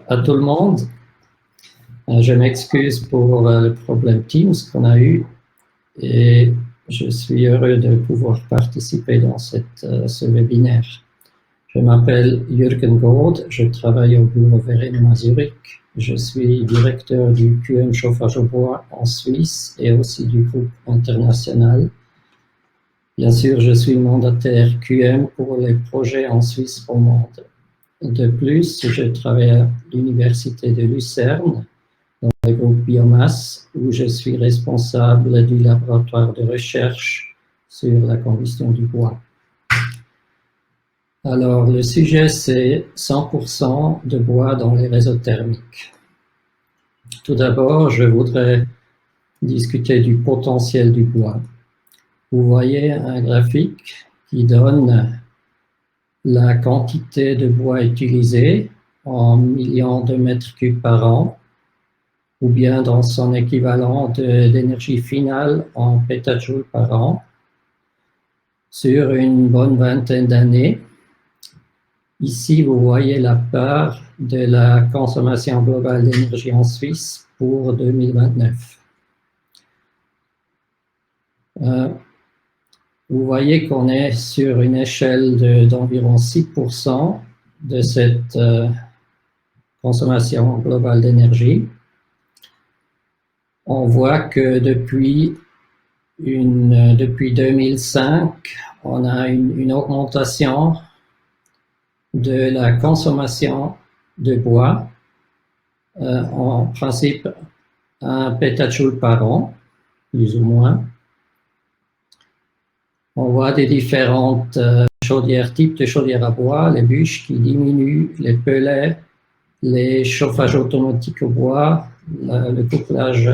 à tout le monde. Je m'excuse pour le problème Teams qu'on a eu et je suis heureux de pouvoir participer dans ce webinaire. Je m'appelle Jürgen Gaude, je travaille au bureau Verenum à Zurich. Je suis directeur du QM chauffage au bois en Suisse et aussi du groupe international. Bien sûr, je suis mandataire QM pour les projets en Suisse romande. De plus, je travaille à l'université de Lucerne, dans le groupe Biomasse, où je suis responsable du laboratoire de recherche sur la combustion du bois. Alors, le sujet, c'est 100% de bois dans les réseaux thermiques. Tout d'abord, je voudrais discuter du potentiel du bois. Vous voyez un graphique qui donne la quantité de bois utilisé en millions de mètres cubes par an, ou bien dans son équivalent d'énergie finale en pétajoules par an, sur une bonne vingtaine d'années. Ici, vous voyez la part de la consommation globale d'énergie en Suisse pour 2029. Vous voyez qu'on est sur une échelle d'environ 6% de cette consommation globale d'énergie. On voit que depuis 2005, on a une augmentation de la consommation de bois, en principe 1 pétajoule par an, plus ou moins. On voit des différentes types de chaudières à bois, les bûches qui diminuent, les pellets, les chauffages automatiques au bois, le couplage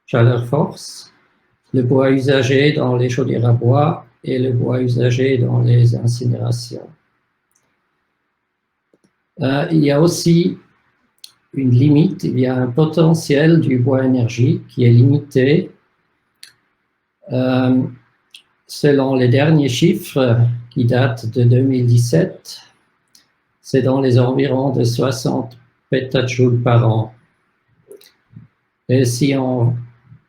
chaleur-force, le bois usagé dans les chaudières à bois et le bois usagé dans les incinérations. Il y a aussi une limite, il y a un potentiel du bois énergie qui est limité. Selon les derniers chiffres qui datent de 2017, c'est dans les environs de 60 pétajoules par an. Et si on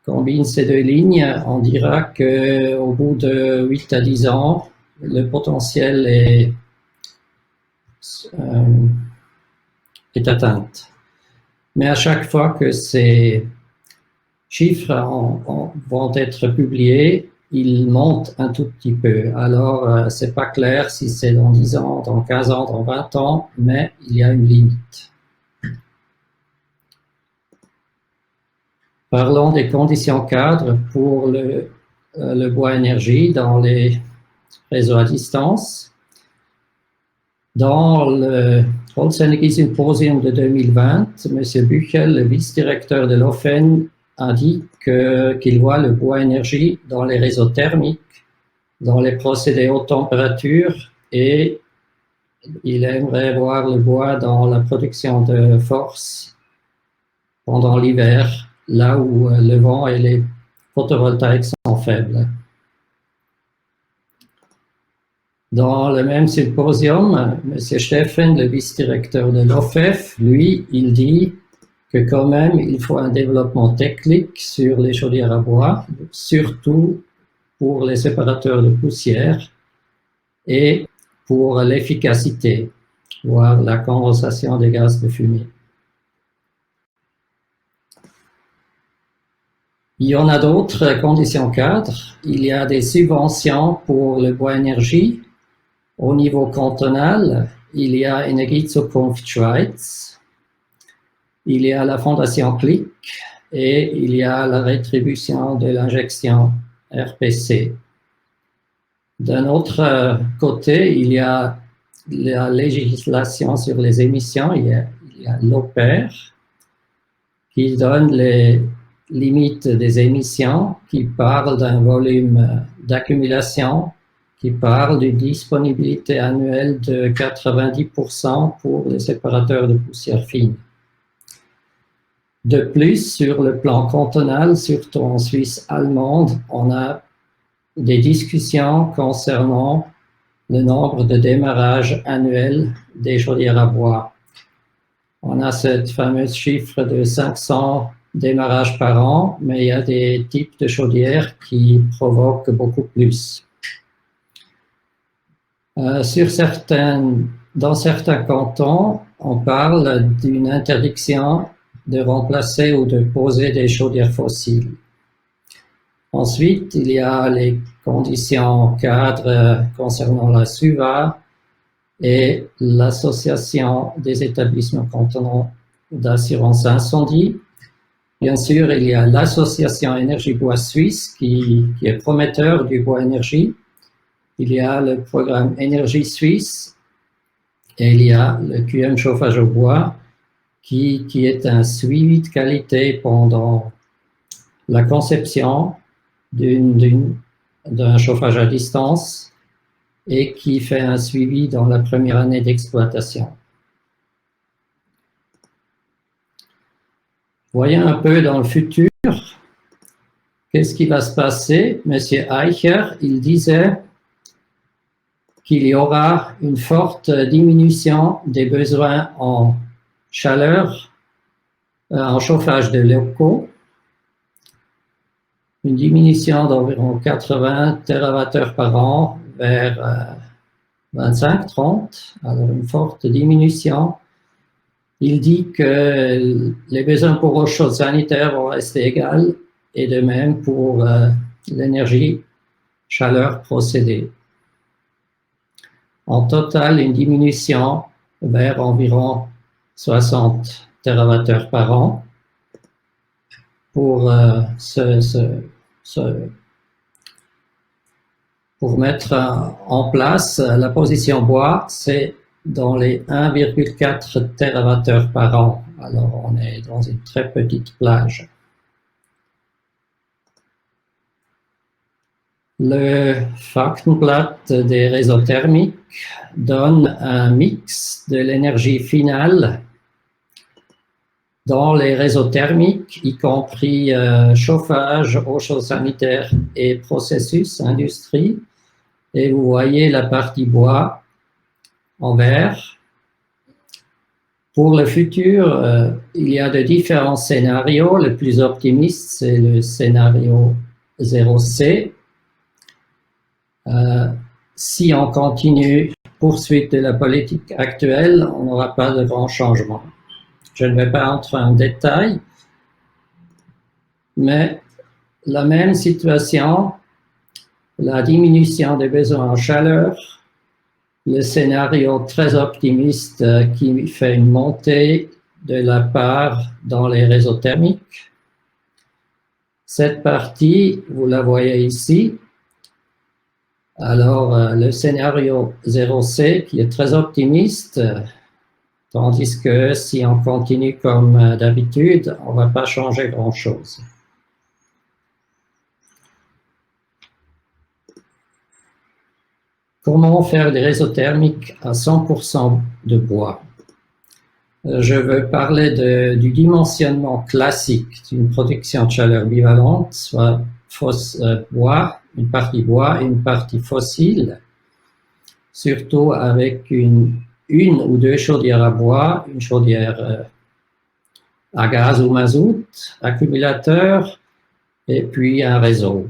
combine ces deux lignes, on dira qu'au bout de 8 à 10 ans, le potentiel est atteint. Mais à chaque fois que ces chiffres vont être publiés, ils montent un tout petit peu. Alors, c'est pas clair si c'est dans 10 ans, dans 15 ans, dans 20 ans, mais il y a une limite. Parlons des conditions cadres pour le bois énergie dans les réseaux à distance. Dans le Holzenergie Symposium de 2020, M. Büchel, le vice-directeur de l'OFEN, a dit qu'il voit le bois énergie dans les réseaux thermiques, dans les procédés haute température, et il aimerait voir le bois dans la production de force pendant l'hiver, là où le vent et les photovoltaïques sont faibles. Dans le même symposium, M. Steffen, le vice-directeur de l'OFEF, lui, il dit que quand même, il faut un développement technique sur les chaudières à bois, surtout pour les séparateurs de poussière et pour l'efficacité, voire la condensation des gaz de fumée. Il y en a d'autres conditions cadres. Il y a des subventions pour le bois énergie. Au niveau cantonal, il y a Energiezukunft Schweiz, il y a la Fondation Click et il y a la rétribution de l'injection RPC. D'un autre côté, il y a la législation sur les émissions, il y a l'OPER, qui donne les limites des émissions, qui parle d'un volume d'accumulation, qui parle d'une disponibilité annuelle de 90% pour les séparateurs de poussière fine. De plus, sur le plan cantonal, surtout en Suisse allemande, on a des discussions concernant le nombre de démarrages annuels des chaudières à bois. On a cette fameuse chiffre de 500 démarrages par an, mais il y a des types de chaudières qui provoquent beaucoup plus. Dans certains cantons, on parle d'une interdiction de remplacer ou de poser des chaudières fossiles. Ensuite, il y a les conditions cadres concernant la SUVA et l'Association des établissements cantonaux d'assurance incendie. Bien sûr, il y a l'Association Énergie Bois Suisse qui est prometteur du bois énergie. Il y a le programme Énergie Suisse et il y a le QM chauffage au bois qui est un suivi de qualité pendant la conception d'un chauffage à distance et qui fait un suivi dans la première année d'exploitation. Voyons un peu dans le futur, qu'est-ce qui va se passer. Monsieur Eicher, il disait qu'il y aura une forte diminution des besoins en chaleur, en chauffage de locaux, une diminution d'environ 80 TWh par an vers 25-30, alors une forte diminution. Il dit que les besoins pour eau chaude sanitaire vont rester égaux et de même pour l'énergie chaleur procédée. En total, une diminution vers environ 60 TWh par an pour mettre en place la position bois, c'est dans les 1,4 TWh par an. Alors, on est dans une très petite plage. Le Faktenblatt des réseaux thermiques donne un mix de l'énergie finale dans les réseaux thermiques, y compris chauffage, eau chaude sanitaire et processus, industrie. Et vous voyez la partie bois en vert. Pour le futur, il y a de différents scénarios. Le plus optimiste, c'est le scénario 0C. Si on continue poursuite de la politique actuelle, on n'aura pas de grands changements. Je ne vais pas entrer en détail, mais la même situation, la diminution des besoins en chaleur, le scénario très optimiste qui fait une montée de la part dans les réseaux thermiques. Cette partie, vous la voyez ici. Alors, le scénario 0C qui est très optimiste, tandis que si on continue comme d'habitude, on ne va pas changer grand-chose. Comment faire des réseaux thermiques à 100% de bois? Je veux parler du dimensionnement classique d'une production de chaleur bivalente, soit bois, une partie bois et une partie fossile, surtout avec une ou deux chaudières à bois, une chaudière à gaz ou mazout, accumulateur et puis un réseau.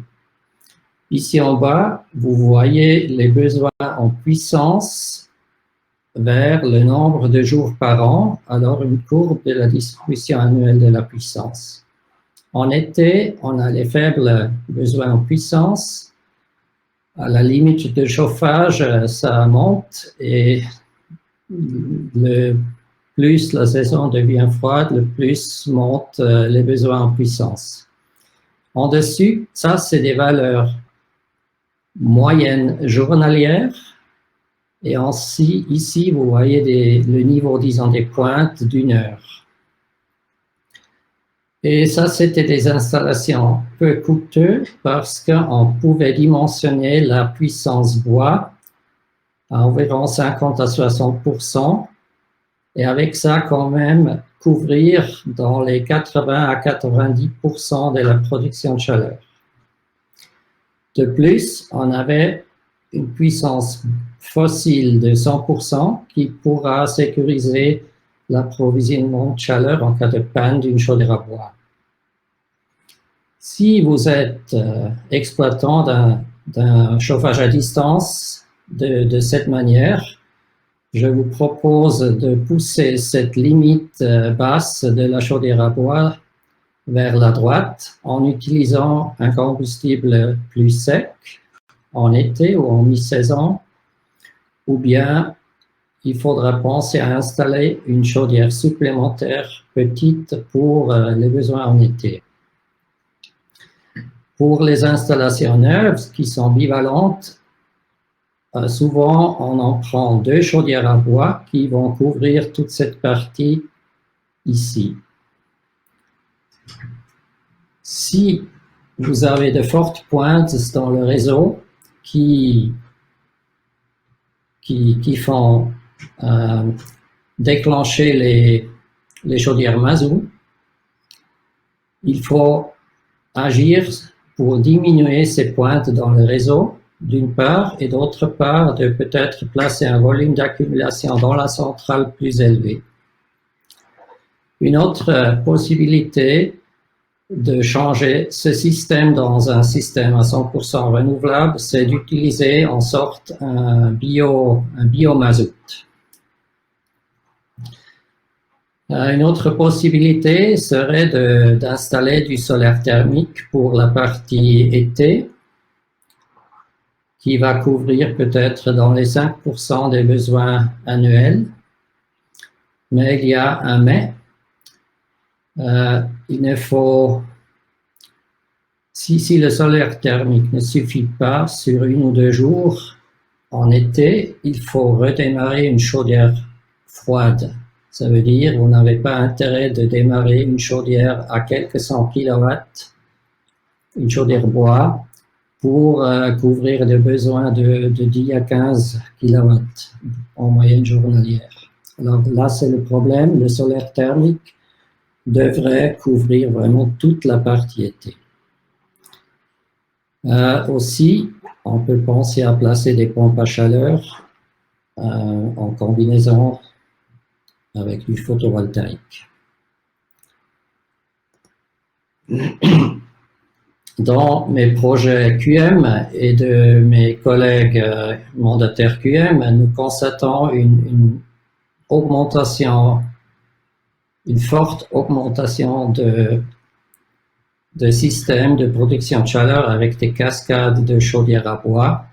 Ici en bas, vous voyez les besoins en puissance vers le nombre de jours par an, alors une courbe de la distribution annuelle de la puissance. En été, on a les faibles besoins en puissance. À la limite de chauffage, ça monte et le plus la saison devient froide, le plus montent les besoins en puissance. En dessus, ça, c'est des valeurs moyennes journalières. Et ici, vous voyez le niveau, disons, des pointes d'une heure. Et ça, c'était des installations peu coûteuses parce qu'on pouvait dimensionner la puissance bois à environ 50 à 60%. Et avec ça, quand même, couvrir dans les 80 à 90% de la production de chaleur. De plus, on avait une puissance fossile de 100% qui pourra sécuriser l'approvisionnement de chaleur en cas de panne d'une chaudière à bois. Si vous êtes exploitant d'un chauffage à distance de cette manière, je vous propose de pousser cette limite basse de la chaudière à bois vers la droite en utilisant un combustible plus sec en été ou en mi-saison, ou bien il faudra penser à installer une chaudière supplémentaire petite pour les besoins en été. Pour les installations neuves qui sont bivalentes, souvent on en prend 2 chaudières à bois qui vont couvrir toute cette partie ici. Si vous avez de fortes pointes dans le réseau qui font déclencher les chaudières mazout, il faut agir pour diminuer ces pointes dans le réseau, d'une part, et d'autre part, de peut-être placer un volume d'accumulation dans la centrale plus élevé. Une autre possibilité de changer ce système dans un système à 100% renouvelable, c'est d'utiliser en sorte un biomazout. Une autre possibilité serait d'installer du solaire thermique pour la partie été, qui va couvrir peut-être dans les 5% des besoins annuels. Mais il y a un mais. Il ne faut, si le solaire thermique ne suffit pas sur 1 ou 2 jours en été, il faut redémarrer une chaudière froide. Ça veut dire que vous n'avez pas intérêt de démarrer une chaudière à quelques 100 kW, une chaudière bois, pour couvrir les besoins de 10 à 15 kW en moyenne journalière. Alors là, c'est le problème. Le solaire thermique devrait couvrir vraiment toute la partie été. Aussi, on peut penser à placer des pompes à chaleur en combinaison avec du photovoltaïque. Dans mes projets QM et de mes collègues mandataires QM, nous constatons une forte augmentation de systèmes de production de chaleur avec des cascades de chaudières à bois,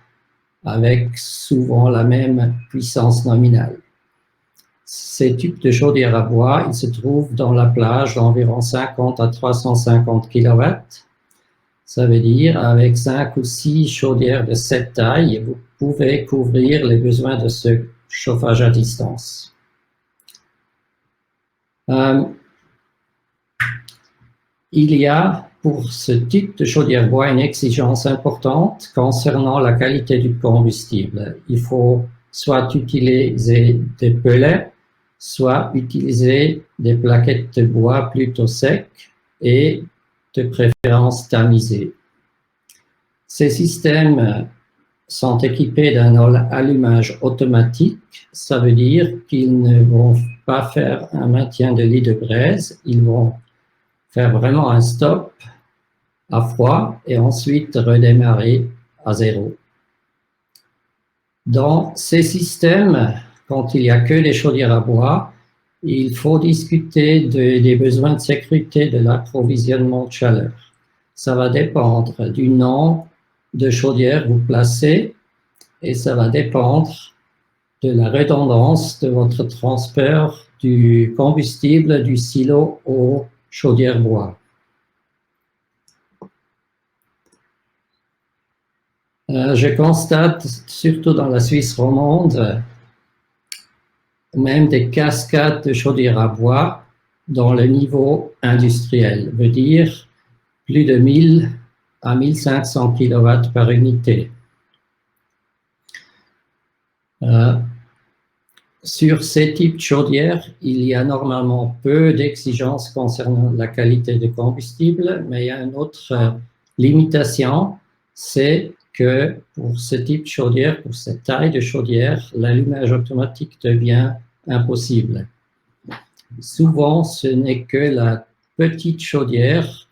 avec souvent la même puissance nominale. Ces types de chaudières à bois, ils se trouvent dans la plage d'environ 50 à 350 kW. Ça veut dire, avec 5 ou 6 chaudières de cette taille, vous pouvez couvrir les besoins de ce chauffage à distance. Il y a pour ce type de chaudière bois une exigence importante concernant la qualité du combustible. Il faut soit utiliser des pellets, soit utiliser des plaquettes de bois plutôt secs et de préférence tamisées. Ces systèmes sont équipés d'un allumage automatique. Ça veut dire qu'ils ne vont pas faire un maintien de lit de braise, ils vont faire vraiment un stop à froid et ensuite redémarrer à 0. Dans ces systèmes, quand il n'y a que les chaudières à bois, il faut discuter des besoins de sécurité de l'approvisionnement de chaleur. Ça va dépendre du nombre de chaudières que vous placez et ça va dépendre de la redondance de votre transfert du combustible du silo aux chaudières bois. Je constate, surtout dans la Suisse romande, même des cascades de chaudières à bois dans le niveau industriel, veut dire plus de 1000 à 1500 kW par unité. Sur ces types de chaudières, il y a normalement peu d'exigences concernant la qualité de combustible, mais il y a une autre limitation, c'est que pour ce type de chaudière, pour cette taille de chaudière, l'allumage automatique devient impossible. Souvent, ce n'est que la petite chaudière,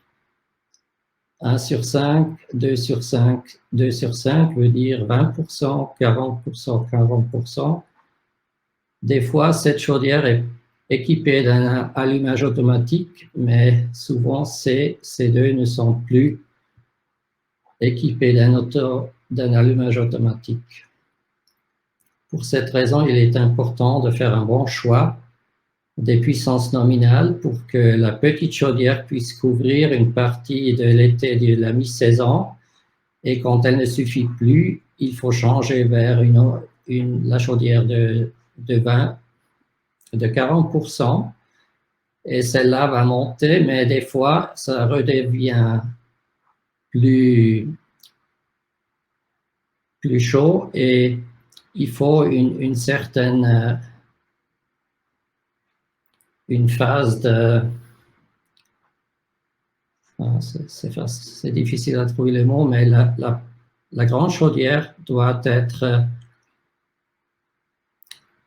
1 sur 5, 2 sur 5, 2 sur 5 veut dire 20%, 40%, 40%. Des fois, cette chaudière est équipée d'un allumage automatique, mais souvent, ces deux ne sont plus équipés d'un allumage automatique. Pour cette raison, il est important de faire un bon choix des puissances nominales pour que la petite chaudière puisse couvrir une partie de l'été de la mi-saison, et quand elle ne suffit plus, il faut changer vers la chaudière de 40%, et celle-là va monter, mais des fois, ça redevient plus chaud, et il faut une certaine une phase de... C'est difficile à trouver les mots, mais la grande chaudière doit être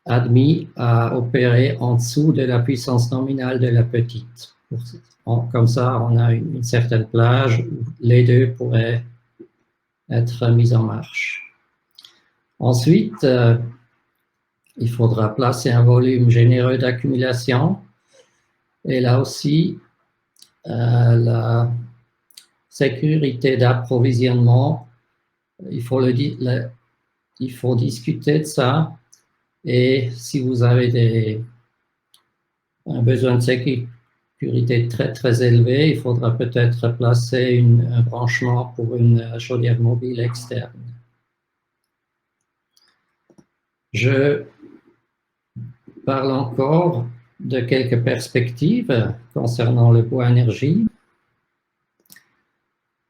admise à opérer en dessous de la puissance nominale de la petite. Comme ça, on a une certaine plage où les deux pourraient être mis en marche. Ensuite, il faudra placer un volume généreux d'accumulation, et là aussi, la sécurité d'approvisionnement, il faut discuter de ça, et si vous avez un besoin de sécurité très très élevé, il faudra peut-être placer un branchement pour une chaudière mobile externe. Je parle encore de quelques perspectives concernant le bois énergie.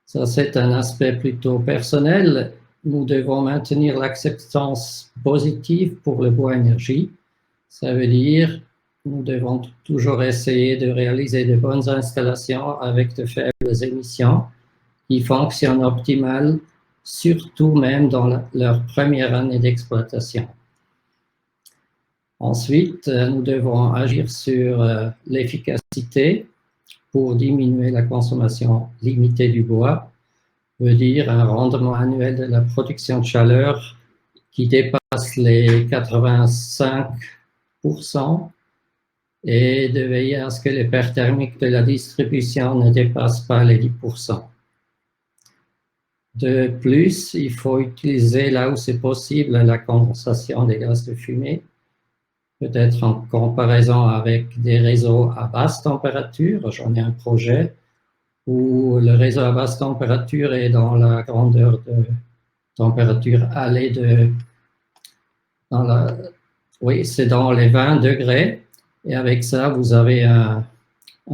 Ça, c'est un aspect plutôt personnel. Nous devons maintenir l'acceptance positive pour le bois énergie. Ça veut dire nous devons toujours essayer de réaliser de bonnes installations avec de faibles émissions qui fonctionnent optimal, surtout même dans leur première année d'exploitation. Ensuite, nous devons agir sur l'efficacité pour diminuer la consommation limitée du bois, veut dire un rendement annuel de la production de chaleur qui dépasse les 85%, et de veiller à ce que les pertes thermiques de la distribution ne dépassent pas les 10%. De plus, il faut utiliser là où c'est possible la condensation des gaz de fumée, peut-être en comparaison avec des réseaux à basse température. J'en ai un projet où le réseau à basse température est dans la grandeur de température allée oui, c'est dans les 20 degrés, et avec ça, vous avez un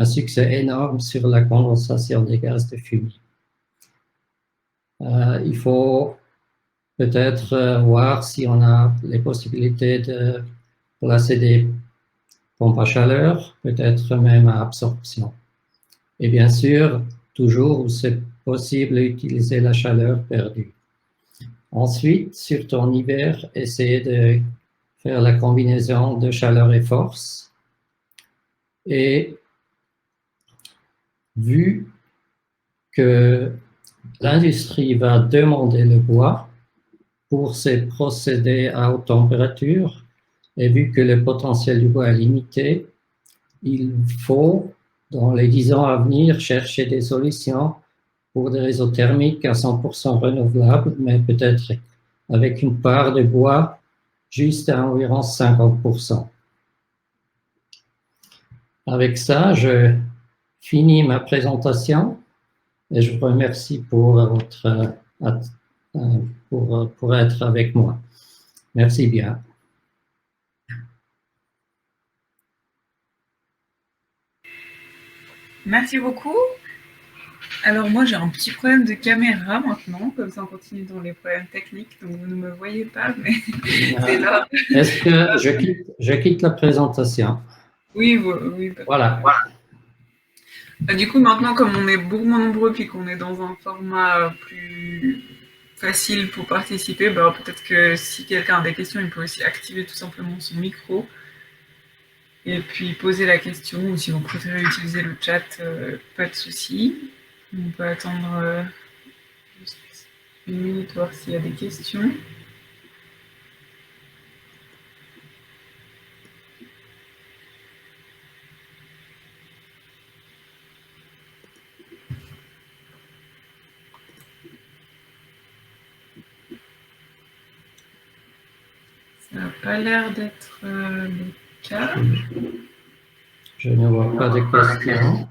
succès énorme sur la condensation des gaz de fumée. Il faut peut-être voir si on a les possibilités de placer des pompes à chaleur, peut-être même à absorption. Et bien sûr, toujours où c'est possible, utiliser la chaleur perdue. Ensuite, surtout en hiver, essayez de faire la combinaison de chaleur et force. Et vu que l'industrie va demander le bois pour ces procédés à haute température, et vu que le potentiel du bois est limité, il faut, dans les 10 ans à venir, chercher des solutions pour des réseaux thermiques à 100% renouvelables, mais peut-être avec une part de bois juste à environ 50%. Avec ça, je finis ma présentation, et je vous remercie pour être avec moi. Merci bien. Merci beaucoup. Alors moi j'ai un petit problème de caméra maintenant, comme ça on continue dans les problèmes techniques, donc vous ne me voyez pas, mais c'est là. Est-ce que je quitte la présentation? Oui, oui. Voilà. Du coup maintenant, comme on est beaucoup moins nombreux puis qu'on est dans un format plus facile pour participer. Bah, peut-être que si quelqu'un a des questions, il peut aussi activer tout simplement son micro et puis poser la question, ou si vous préférez utiliser le chat, pas de souci. On peut attendre juste une minute, voir s'il y a des questions. Ça n'a pas l'air d'être le cas. Je ne vois pas de questions.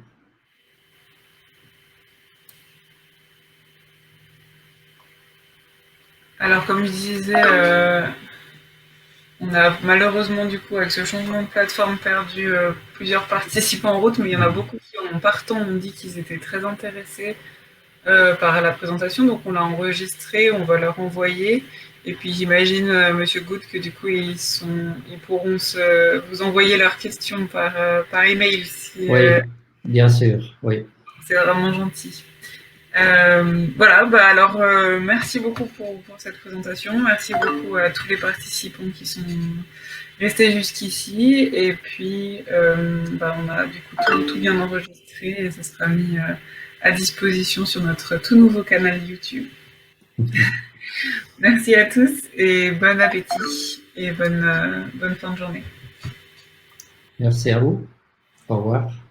Alors, comme je disais, on a malheureusement, du coup, avec ce changement de plateforme, perdu plusieurs participants en route, mais il y en a beaucoup qui, en partant, ont dit qu'ils étaient très intéressés par la présentation. Donc, on l'a enregistré, on va leur envoyer. Et puis, j'imagine, Monsieur Good, que du coup, ils pourront vous envoyer leurs questions par email. Si, Oui, bien sûr, oui. c'est vraiment gentil. Voilà, bah alors merci beaucoup pour cette présentation. Merci beaucoup à tous les participants qui sont restés jusqu'ici. Et puis, bah, on a du coup tout bien enregistré et ça sera mis à disposition sur notre tout nouveau canal YouTube. Merci à tous et bon appétit et bonne fin de journée. Merci à vous. Au revoir.